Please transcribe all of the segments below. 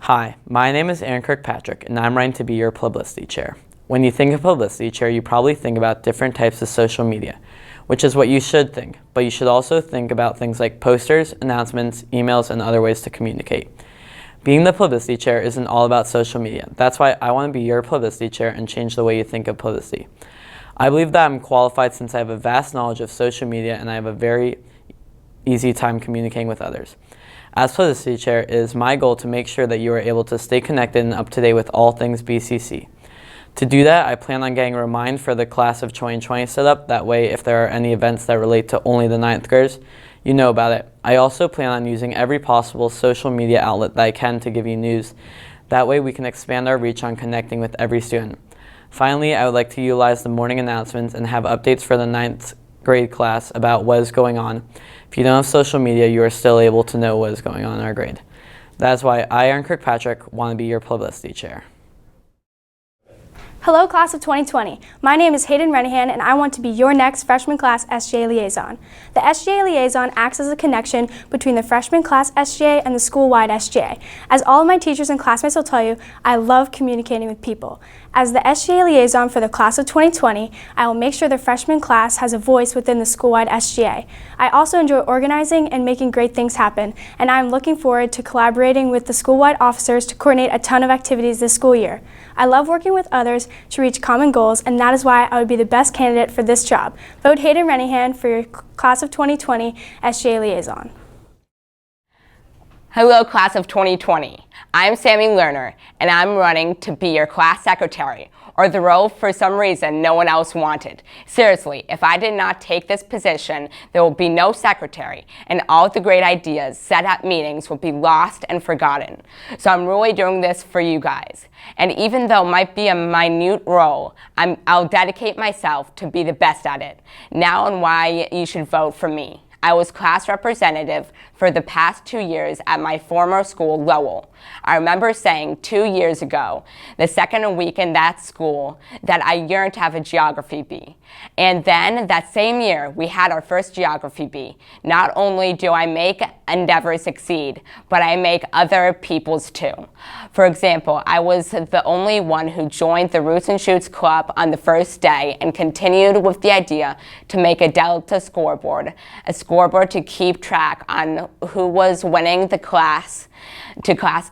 Hi, my name is Aaron Kirkpatrick, and I'm running to be your publicity chair. When you think of publicity chair, you probably think about different types of social media, which is what you should think, but you should also think about things like posters, announcements, emails, and other ways to communicate. Being the publicity chair isn't all about social media. That's why I want to be your publicity chair and change the way you think of publicity. I believe that I'm qualified since I have a vast knowledge of social media and I have a very easy time communicating with others. As publicity chair, it is my goal to make sure that you are able to stay connected and up to date with all things BCC. To do that, I plan on getting a reminder for the class of 2020 set up. That way, if there are any events that relate to only the 9th graders, you know about it. I also plan on using every possible social media outlet that I can to give you news. That way, we can expand our reach on connecting with every student. Finally, I would like to utilize the morning announcements and have updates for the 9th grade class about what is going on. If you don't have social media, you are still able to know what is going on in our grade. That is why I, Aaron Kirkpatrick, want to be your publicity chair. Hello, class of 2020. My name is Hayden Renahan, and I want to be your next freshman class SGA liaison. The SGA liaison acts as a connection between the freshman class SGA and the school-wide SGA. As all of my teachers and classmates will tell you, I love communicating with people. As the SGA liaison for the class of 2020, I will make sure the freshman class has a voice within the school-wide SGA. I also enjoy organizing and making great things happen, and I'm looking forward to collaborating with the school-wide officers to coordinate a ton of activities this school year. I love working with others to reach common goals, and that is why I would be the best candidate for this job. Vote Hayden Renahan for your class of 2020 SGA liaison. Hello, class of 2020. I'm Sammy Lerner, and I'm running to be your class secretary, or the role for some reason no one else wanted. Seriously, if I did not take this position, there will be no secretary, and all the great ideas set at meetings will be lost and forgotten. So I'm really doing this for you guys. And even though it might be a minute role, I'll dedicate myself to be the best at it. Now and why you should vote for me. I was class representative for the past 2 years at my former school, Lowell. I remember saying 2 years ago, the second week in that school, that I yearned to have a geography bee. And then that same year, we had our first geography bee. Not only do I make endeavors succeed, but I make other people's too. For example, I was the only one who joined the Roots and Shoots Club on the first day and continued with the idea to make a Delta scoreboard, a scoreboard to keep track on who was winning the class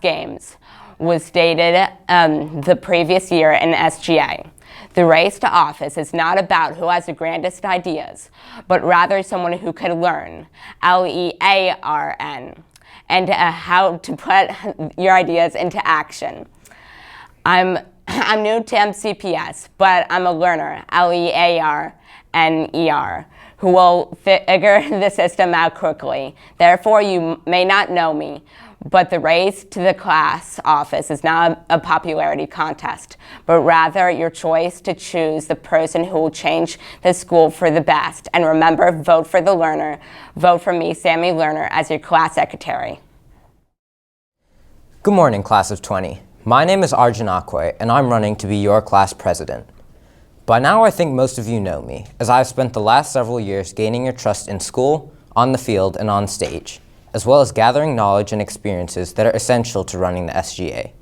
games, was dated the previous year in SGA. The race to office is not about who has the grandest ideas, but rather someone who can learn, L-E-A-R-N, and how to put your ideas into action. I'm new to MCPS, but I'm a learner, L-E-A-R-N-E-R, who will figure the system out quickly. Therefore, you may not know me, but the race to the class office is not a popularity contest, but rather your choice to choose the person who will change the school for the best. And remember, vote for the learner. Vote for me, Sammy Lerner, as your class secretary. Good morning, class of 20. My name is Arjun Akwe, and I'm running to be your class president. By now, I think most of you know me, as I've spent the last several years gaining your trust in school, on the field, and on stage, as well as gathering knowledge and experiences that are essential to running the SGA.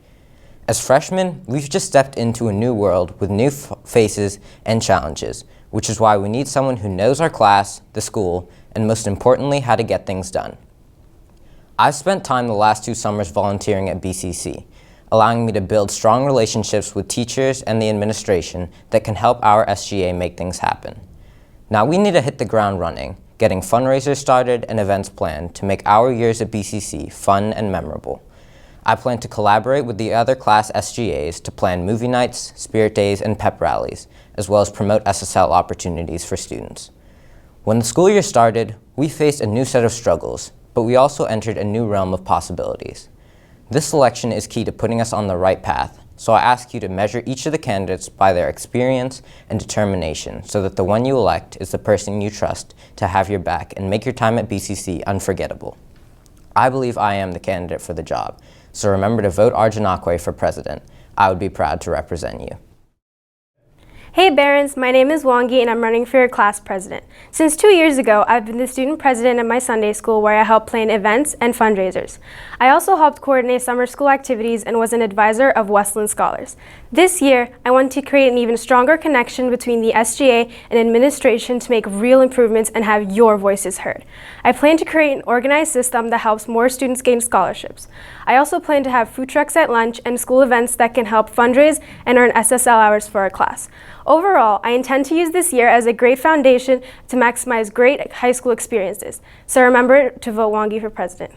As freshmen, we've just stepped into a new world with new faces and challenges, which is why we need someone who knows our class, the school, and most importantly, how to get things done. I've spent time the last 2 summers volunteering at BCC, allowing me to build strong relationships with teachers and the administration that can help our SGA make things happen. Now we need to hit the ground running, getting fundraisers started and events planned to make our years at BCC fun and memorable. I plan to collaborate with the other class SGAs to plan movie nights, spirit days, and pep rallies, as well as promote SSL opportunities for students. When the school year started, we faced a new set of struggles, but we also entered a new realm of possibilities. This selection is key to putting us on the right path, so I ask you to measure each of the candidates by their experience and determination so that the one you elect is the person you trust to have your back and make your time at BCC unforgettable. I believe I am the candidate for the job, so remember to vote Arjun Akwe for president. I would be proud to represent you. Hey Barons, my name is Wangi and I'm running for your class president. Since 2 years ago, I've been the student president at my Sunday school where I help plan events and fundraisers. I also helped coordinate summer school activities and was an advisor of Westland Scholars. This year, I want to create an even stronger connection between the SGA and administration to make real improvements and have your voices heard. I plan to create an organized system that helps more students gain scholarships. I also plan to have food trucks at lunch and school events that can help fundraise and earn SSL hours for our class. Overall, I intend to use this year as a great foundation to maximize great high school experiences. So remember to vote Wangi for president.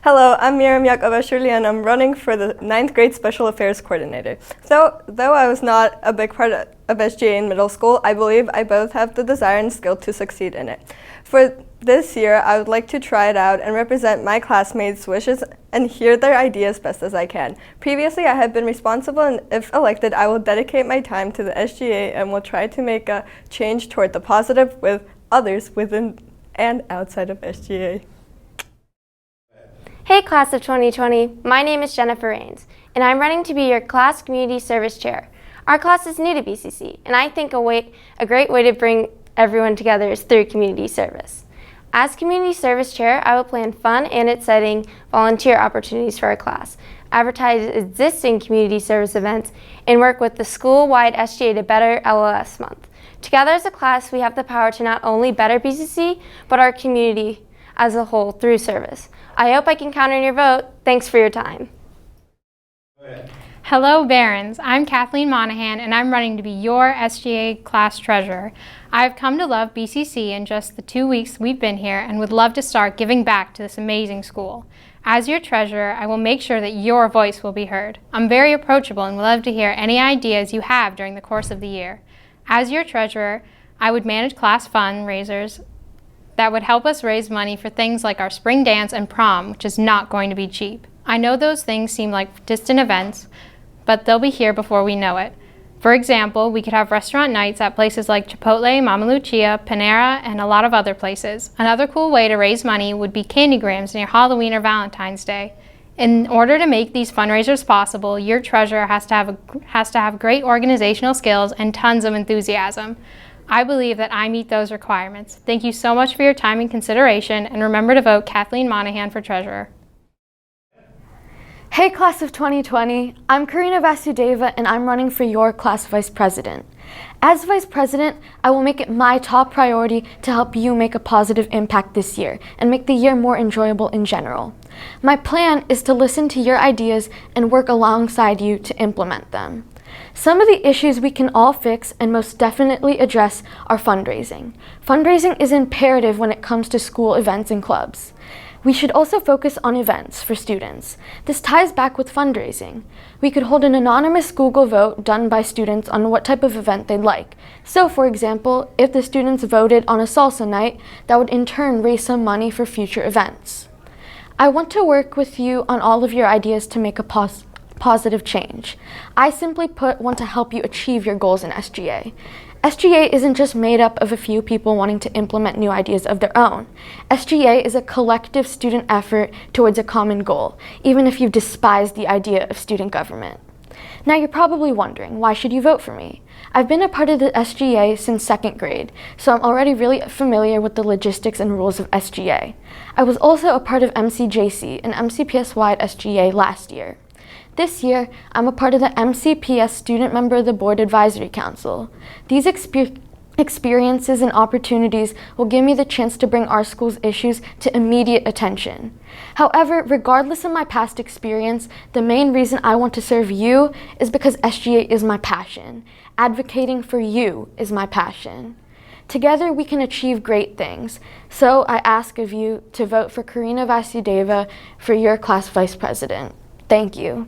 Hello, I'm Miriam Yakobashvili and I'm running for the 9th grade Special Affairs Coordinator. So, though I was not a big part of SGA in middle school, I believe I both have the desire and skill to succeed in it. For this year, I would like to try it out and represent my classmates' wishes and hear their ideas best as I can. Previously, I have been responsible, and if elected, I will dedicate my time to the SGA and will try to make a change toward the positive with others within and outside of SGA. Hey class of 2020, my name is Jennifer Rains, and I'm running to be your class community service chair. Our class is new to BCC, and I think a great way to bring everyone together is through community service. As community service chair, I will plan fun and exciting volunteer opportunities for our class, advertise existing community service events, and work with the school-wide SGA to better LLS month. Together as a class, we have the power to not only better BCC, but our community as a whole through service. I hope I can count on your vote. Thanks for your time. Hello Barons, I'm Kathleen Monahan and I'm running to be your SGA class treasurer. I've come to love BCC in just the 2 weeks we've been here and would love to start giving back to this amazing school. As your treasurer, I will make sure that your voice will be heard. I'm very approachable and would love to hear any ideas you have during the course of the year. As your treasurer, I would manage class fundraisers that would help us raise money for things like our spring dance and prom, which is not going to be cheap. I know those things seem like distant events, but they'll be here before we know it. For example, we could have restaurant nights at places like Chipotle, Mama Lucia, Panera, and a lot of other places. Another cool way to raise money would be candygrams near Halloween or Valentine's Day. In order to make these fundraisers possible, your treasurer has to have great organizational skills and tons of enthusiasm. I believe that I meet those requirements. Thank you so much for your time and consideration, and remember to vote Kathleen Monahan for treasurer. Hey class of 2020, I'm Karina Vasudeva and I'm running for your class vice president. As vice president, I will make it my top priority to help you make a positive impact this year and make the year more enjoyable in general. My plan is to listen to your ideas and work alongside you to implement them. Some of the issues we can all fix and most definitely address are fundraising. Fundraising is imperative when it comes to school events and clubs. We should also focus on events for students. This ties back with fundraising. We could hold an anonymous Google vote done by students on what type of event they'd like. So, for example, if the students voted on a salsa night, that would in turn raise some money for future events. I want to work with you on all of your ideas to make a positive change. I simply put want to help you achieve your goals in SGA. SGA isn't just made up of a few people wanting to implement new ideas of their own. SGA is a collective student effort towards a common goal, even if you despise the idea of student government. Now you're probably wondering, why should you vote for me? I've been a part of the SGA since 2nd grade, so I'm already really familiar with the logistics and rules of SGA. I was also a part of MCJC and MCPS-wide SGA last year. This year, I'm a part of the MCPS Student Member of the Board Advisory Council. These experiences and opportunities will give me the chance to bring our school's issues to immediate attention. However, regardless of my past experience, the main reason I want to serve you is because SGA is my passion. Advocating for you is my passion. Together we can achieve great things. So I ask of you to vote for Karina Vasudeva for your class vice president. Thank you.